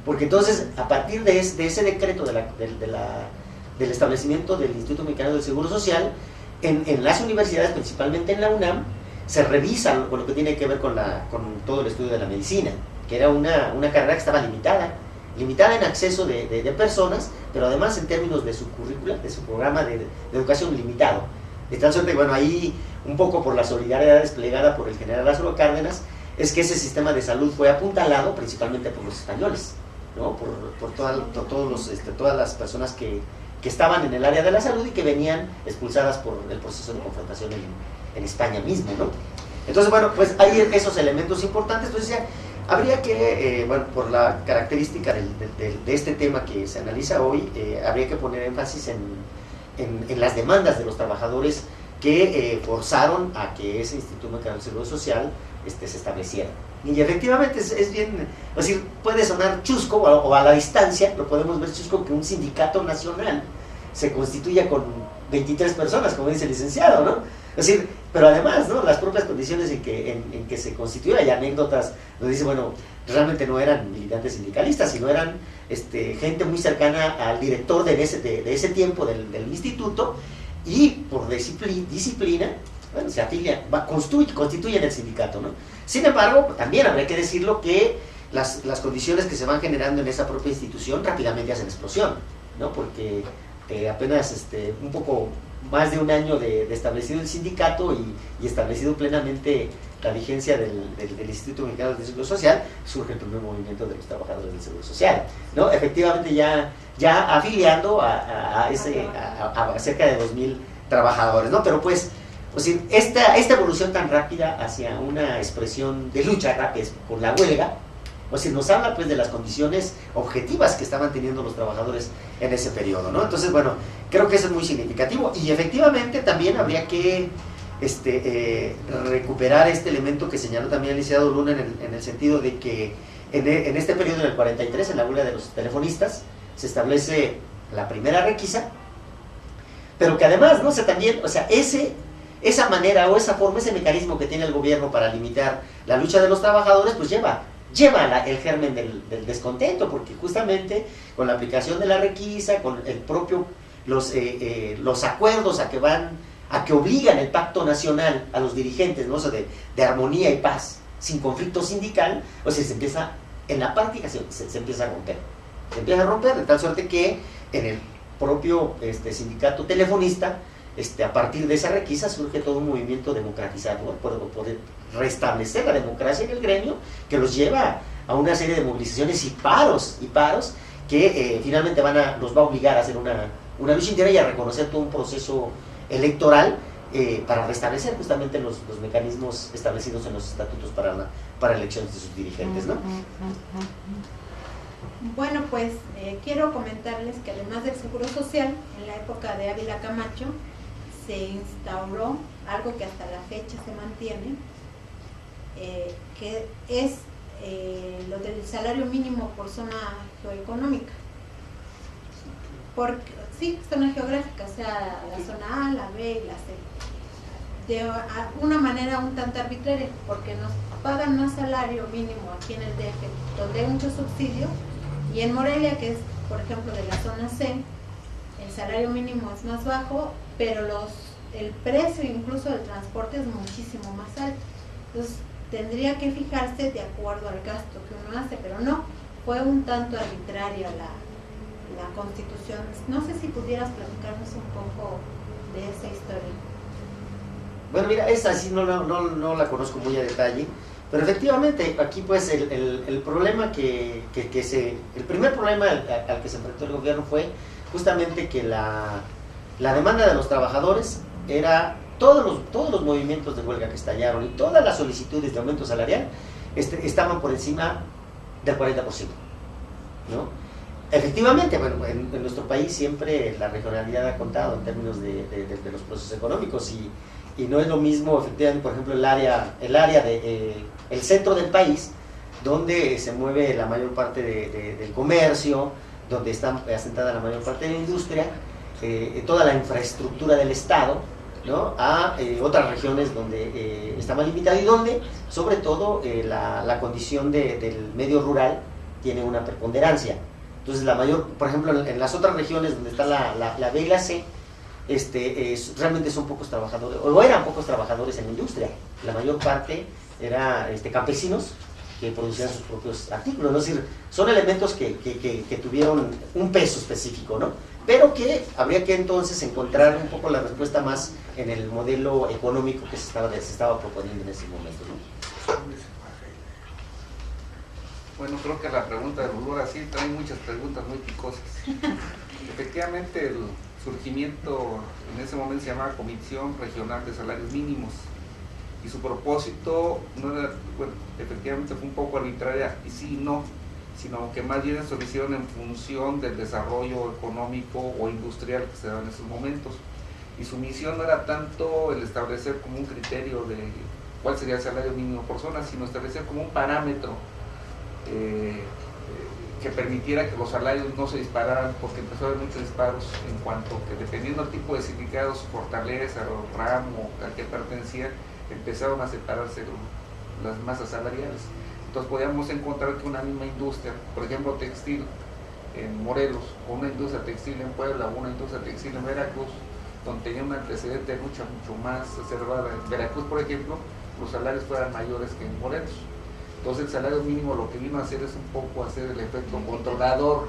Porque entonces, a partir de ese decreto del establecimiento del Instituto Mexicano del Seguro Social, en las universidades, principalmente en la UNAM, se revisa con lo que tiene que ver con todo el estudio de la medicina, que era una carrera que estaba limitada en acceso de personas, pero además en términos de su currícula, de su programa de educación limitado. De tal suerte, bueno, ahí un poco por la solidaridad desplegada por el general Lázaro Cárdenas, es que ese sistema de salud fue apuntalado principalmente por los españoles, ¿no? por todas las personas que estaban en el área de la salud y que venían expulsadas por el proceso de confrontación en España mismo, ¿no? Entonces, bueno, pues hay esos elementos importantes. Entonces ya habría que, bueno, por la característica de este tema que se analiza hoy, habría que poner énfasis en las demandas de los trabajadores que forzaron a que ese Instituto Mexicano del Seguro Social se estableciera. Y efectivamente es bien, es decir, puede sonar chusco, o a la distancia lo podemos ver chusco, que un sindicato nacional se constituya con 23 personas, como dice el licenciado, ¿no? Es decir, pero además, ¿no?, las propias condiciones en que se constituye, hay anécdotas donde dice, bueno, realmente no eran militantes sindicalistas, sino eran gente muy cercana al director de ese tiempo del instituto, y por disciplina, bueno, se afilian, constituyen el sindicato, ¿no? Sin embargo, también habría que decirlo que las condiciones que se van generando en esa propia institución rápidamente hacen explosión, ¿no? Porque apenas un poco más de un año de establecido el sindicato y establecido plenamente la vigencia del Instituto Mexicano del Seguro Social, surge el primer movimiento de los trabajadores del Seguro Social, ¿no? Efectivamente ya afiliando a cerca de 2,000 trabajadores, ¿no? Pero pues, esta evolución tan rápida hacia una expresión de lucha rápida con la huelga, nos habla pues de las condiciones objetivas que estaban teniendo los trabajadores en ese periodo, ¿no? Entonces, bueno, creo que eso es muy significativo, y efectivamente también habría que recuperar este elemento que señaló también el licenciado Luna en el sentido de que en este periodo, en el 43, en la huelga de los telefonistas, se establece la primera requisa, pero que además, ¿no?, esa manera o esa forma, ese mecanismo que tiene el gobierno para limitar la lucha de los trabajadores, pues lleva el germen del descontento, porque justamente con la aplicación de la requisa, con los acuerdos a que obligan el pacto nacional a los dirigentes, ¿no?, de armonía y paz, sin conflicto sindical, se empieza, en la práctica se empieza a romper. Se empieza a romper de tal suerte que en el propio sindicato telefonista, a partir de esa requisa surge todo un movimiento democratizador por poder restablecer la democracia en el gremio, que los lleva a una serie de movilizaciones y paros que finalmente los va a obligar a hacer una lucha entera y a reconocer todo un proceso electoral para restablecer justamente los mecanismos establecidos en los estatutos para elecciones de sus dirigentes, ¿no? Bueno, pues quiero comentarles que además del Seguro Social, en la época de Ávila Camacho se instauró algo que hasta la fecha se mantiene, que es lo del salario mínimo por zona geoeconómica. Sí, zona geográfica, o sea, la zona A, la B y la C. De una manera un tanto arbitraria, porque nos pagan más salario mínimo aquí en el DF, donde hay mucho subsidio, y en Morelia, que es, por ejemplo, de la zona C, el salario mínimo es más bajo, pero el precio incluso del transporte es muchísimo más alto. Entonces, tendría que fijarse de acuerdo al gasto que uno hace, pero no, fue un tanto arbitraria la Constitución. No sé si pudieras platicarnos un poco de esa historia. Bueno, mira, esa sí no la conozco muy a detalle, pero efectivamente aquí pues el problema el primer problema al que se enfrentó el gobierno fue justamente que la demanda de los trabajadores era todos los movimientos de huelga que estallaron y todas las solicitudes de aumento salarial estaban por encima del 40%, ¿no? Efectivamente, bueno, en nuestro país siempre la regionalidad ha contado en términos de los procesos económicos, y no es lo mismo, efectivamente, por ejemplo, el centro del país, donde se mueve la mayor parte del comercio, donde está asentada la mayor parte de la industria, toda la infraestructura del Estado, ¿no?, a otras regiones donde está más limitado, y donde, sobre todo, la condición del medio rural tiene una preponderancia. Entonces la mayor, por ejemplo, en las otras regiones donde está la B y la C, realmente son pocos trabajadores, o eran pocos trabajadores en la industria. La mayor parte era campesinos que producían sus propios artículos, ¿no? Es decir, son elementos que tuvieron un peso específico, ¿no? Pero que habría que entonces encontrar un poco la respuesta más en el modelo económico que se estaba proponiendo en ese momento, ¿no? Bueno, creo que la pregunta de Lulú sí trae muchas preguntas muy picosas. Efectivamente, el surgimiento en ese momento se llamaba Comisión Regional de Salarios Mínimos, y su propósito no era, bueno, efectivamente fue un poco arbitraria, y sí y no, sino que más bien se lo hicieron en función del desarrollo económico o industrial que se daba en esos momentos. Y su misión no era tanto el establecer como un criterio de cuál sería el salario mínimo por zona, sino establecer como un parámetro que permitiera que los salarios no se dispararan, porque empezó a haber muchos disparos en cuanto que, dependiendo del tipo de sindicatos, Fortaleza o ramo al que pertenecía, empezaron a separarse las masas salariales. Entonces podíamos encontrar que una misma industria, por ejemplo textil en Morelos, o una industria textil en Puebla, o una industria textil en Veracruz, donde tenía un antecedente de lucha mucho más exacerbada. En Veracruz, por ejemplo, los salarios fueran mayores que en Morelos. Entonces el salario mínimo lo que vino a hacer es un poco hacer el efecto controlador,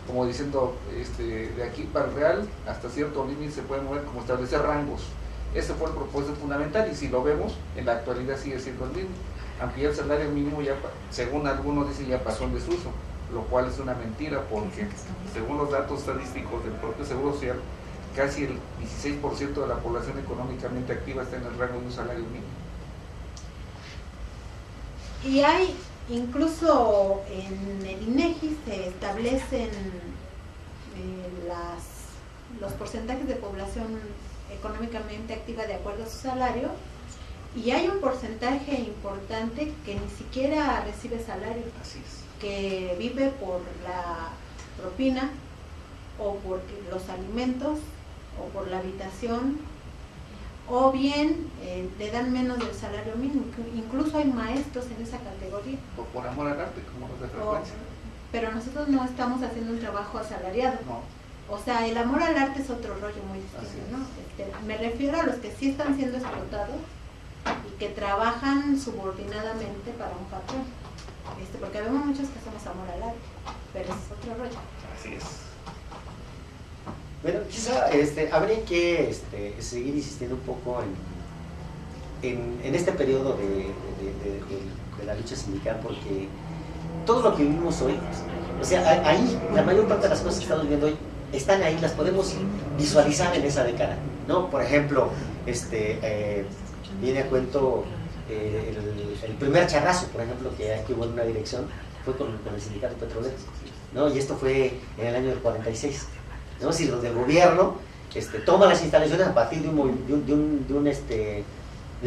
como diciendo, de aquí para el real, hasta cierto límite se puede mover, como establecer rangos. Ese fue el propósito fundamental, y si lo vemos, en la actualidad sigue siendo el mismo, aunque ya el salario mínimo, ya, según algunos dicen, ya pasó en desuso, lo cual es una mentira, porque según los datos estadísticos del propio Seguro Social, casi el 16% de la población económicamente activa está en el rango de un salario mínimo. Y hay, incluso en el INEGI se establecen los porcentajes de población económicamente activa de acuerdo a su salario, y hay un porcentaje importante que ni siquiera recibe salario. Así es. Que vive por la propina, o por los alimentos, o por la habitación, o bien le dan menos del salario mínimo. Incluso hay maestros en esa categoría. O por amor al arte, como los de frecuencia. Pero nosotros no estamos haciendo un trabajo asalariado. No. O sea, el amor al arte es otro rollo muy distinto, ¿no? Me refiero a los que sí están siendo explotados y que trabajan subordinadamente para un patrón. Porque vemos muchos que hacemos amor al arte, pero es otro rollo. Así es. Bueno, quizá habría que seguir insistiendo un poco en este periodo de la lucha sindical, porque todo lo que vivimos hoy, o sea, ahí, la mayor parte de las cosas que estamos viviendo hoy, están ahí, las podemos visualizar en esa década, ¿no? Por ejemplo, viene a cuento el primer charrazo, por ejemplo, que hubo en una dirección, fue con el sindicato petrolero, ¿no? Y esto fue en el año del 46, ¿no? Es decir, donde el gobierno toma las instalaciones a partir de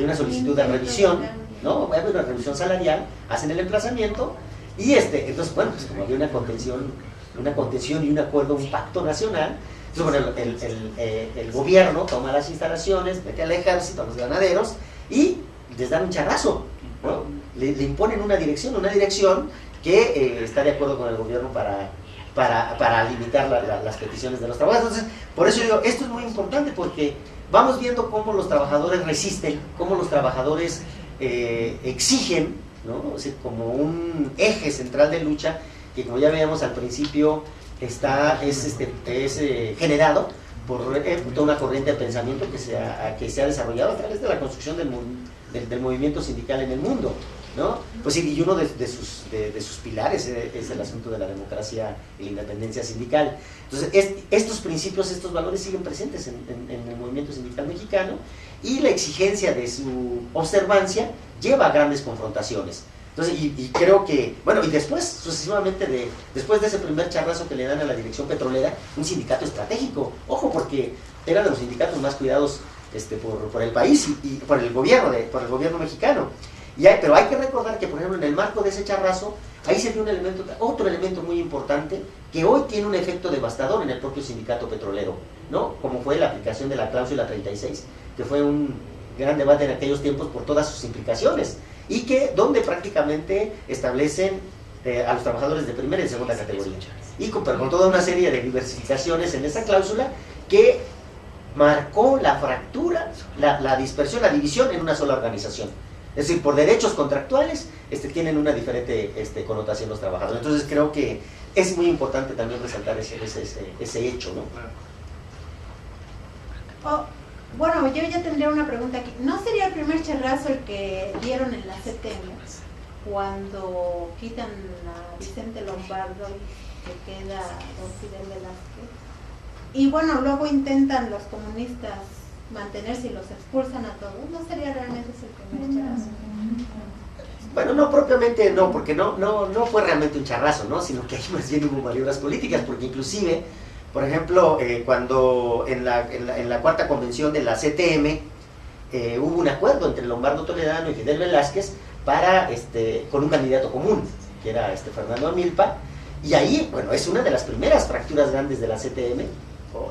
una solicitud de revisión, ¿no? Hay una revisión salarial, hacen el emplazamiento, y entonces, bueno, pues como había una contención y un acuerdo, un pacto nacional, entonces, bueno, el gobierno toma las instalaciones, mete al ejército, a los ganaderos, y les dan un charrazo, ¿no? Le imponen una dirección que está de acuerdo con el gobierno para limitar las peticiones de los trabajadores. Entonces, por eso digo, esto es muy importante, porque vamos viendo cómo los trabajadores resisten, cómo los trabajadores exigen, ¿no? O sea, como un eje central de lucha, que como ya veíamos al principio, es generado por toda una corriente de pensamiento que se ha desarrollado a través de la construcción del movimiento sindical en el mundo, ¿no? Pues sí, y uno de sus pilares es el asunto de la democracia y la independencia sindical. Entonces, estos principios, estos valores siguen presentes en el movimiento sindical mexicano, y la exigencia de su observancia lleva a grandes confrontaciones. Entonces, y creo que, bueno, y después, sucesivamente, después de ese primer charrazo que le dan a la dirección petrolera, un sindicato estratégico, ojo, porque era de los sindicatos más cuidados por el país y por el gobierno mexicano. Pero hay que recordar que, por ejemplo, en el marco de ese charrazo, ahí se vio otro elemento muy importante, que hoy tiene un efecto devastador en el propio sindicato petrolero, ¿no? Como fue la aplicación de la cláusula 36, que fue un gran debate en aquellos tiempos por todas sus implicaciones, y donde prácticamente establecen a los trabajadores de primera y segunda categoría. Y pero con toda una serie de diversificaciones en esa cláusula que marcó la fractura, la dispersión, la división en una sola organización. Es decir, por derechos contractuales tienen una diferente connotación los trabajadores. Entonces creo que es muy importante también resaltar ese hecho, ¿no? Oh, bueno, yo ya tendría una pregunta aquí. ¿No sería el primer charrazo el que dieron en la CTM cuando quitan a Vicente Lombardo y que queda don Fidel Velázquez? Y bueno, luego intentan los comunistas mantenerse y los expulsan a todos. ¿No sería realmente el primer charrazo? Bueno, no propiamente no, porque no fue realmente un charrazo, ¿no? Sino que ahí más bien hubo maniobras políticas, porque inclusive, por ejemplo, cuando en la cuarta convención de la CTM hubo un acuerdo entre Lombardo Toledano y Fidel Velázquez con un candidato común, que era Fernando Amilpa, y ahí, bueno, es una de las primeras fracturas grandes de la CTM,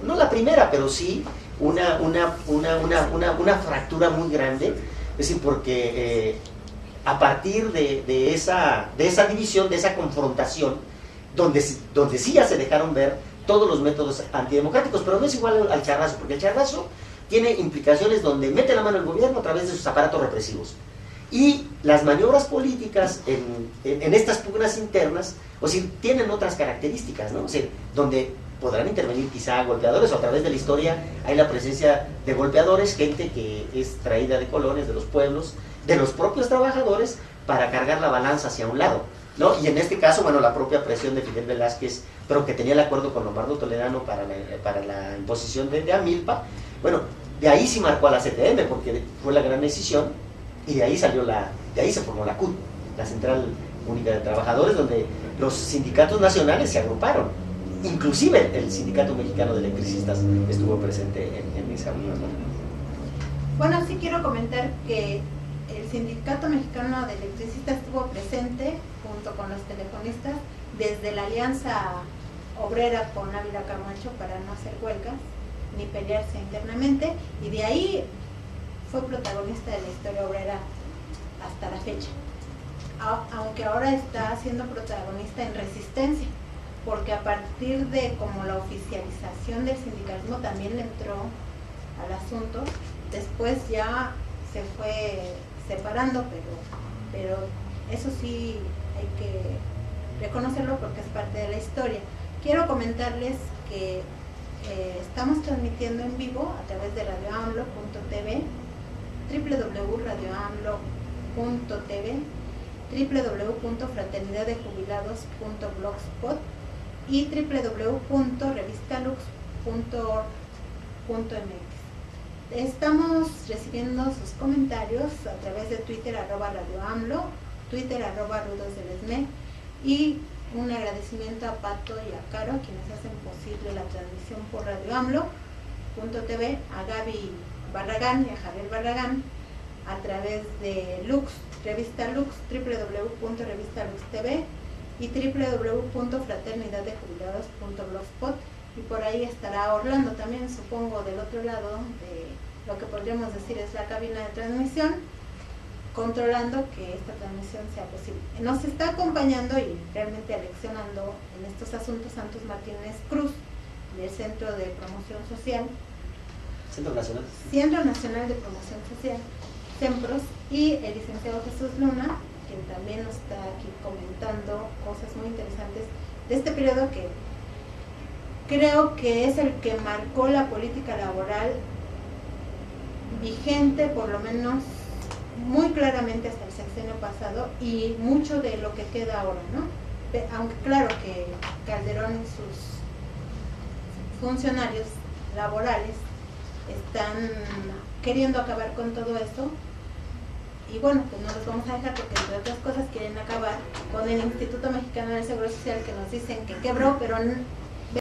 no la primera, pero sí una fractura muy grande, es decir, porque a partir de esa división, de esa confrontación, donde sí ya se dejaron ver todos los métodos antidemocráticos, pero no es igual al charrazo, porque el charrazo tiene implicaciones donde mete la mano el gobierno a través de sus aparatos represivos. Y las maniobras políticas en estas pugnas internas, o sea, tienen otras características, ¿no? O sea, donde podrán intervenir quizá golpeadores, o a través de la historia hay la presencia de golpeadores, gente que es traída de colonias, de los pueblos, de los propios trabajadores, para cargar la balanza hacia un lado, ¿no? Y en este caso, bueno, la propia presión de Fidel Velázquez, pero que tenía el acuerdo con Lombardo Toledano para la imposición de Amilpa, bueno, de ahí sí marcó a la CTM, porque fue la gran decisión, y de ahí se formó la CUT, la Central Única de Trabajadores, donde los sindicatos nacionales se agruparon. Inclusive el Sindicato Mexicano de Electricistas estuvo presente en esa unión, ¿no? Bueno, sí quiero comentar que el Sindicato Mexicano de Electricistas estuvo presente junto con los telefonistas desde la alianza obrera con Ávila Camacho para no hacer huelgas ni pelearse internamente, y de ahí fue protagonista de la historia obrera hasta la fecha, aunque ahora está siendo protagonista en resistencia, porque a partir de como la oficialización del sindicalismo también le entró al asunto. Después ya se fue separando, pero eso sí hay que reconocerlo porque es parte de la historia. Quiero comentarles que estamos transmitiendo en vivo a través de radioamlo.tv, www.radioamlo.tv, www.fraternidaddejubilados.blogspot y www.revistalux.org.mx. Estamos recibiendo sus comentarios a través de Twitter @radioamlo, Twitter @rudosdelesme, y un agradecimiento a Pato y a Caro, quienes hacen posible la transmisión por radioamlo.tv, a Gaby Barragán y a Javier Barragán a través de Lux, Revista Lux, www.revistalux.tv y www.fraternidaddejubilados.blogspot, y por ahí estará Orlando también, supongo, del otro lado de lo que podríamos decir es la cabina de transmisión, controlando que esta transmisión sea posible. Nos está acompañando y realmente aleccionando en estos asuntos Santos Martínez Cruz, del Centro de Promoción Social, Centro Nacional de Promoción Social, CEMPROS, y el licenciado Jesús Luna, quien también nos está aquí comentando cosas muy interesantes de este periodo que creo que es el que marcó la política laboral vigente, por lo menos muy claramente hasta el sexenio pasado, y mucho de lo que queda ahora, ¿no? Aunque claro que Calderón y sus funcionarios laborales están queriendo acabar con todo esto, y bueno, pues no los vamos a dejar porque entre otras cosas quieren acabar con el Instituto Mexicano del Seguro Social, que nos dicen que quebró, pero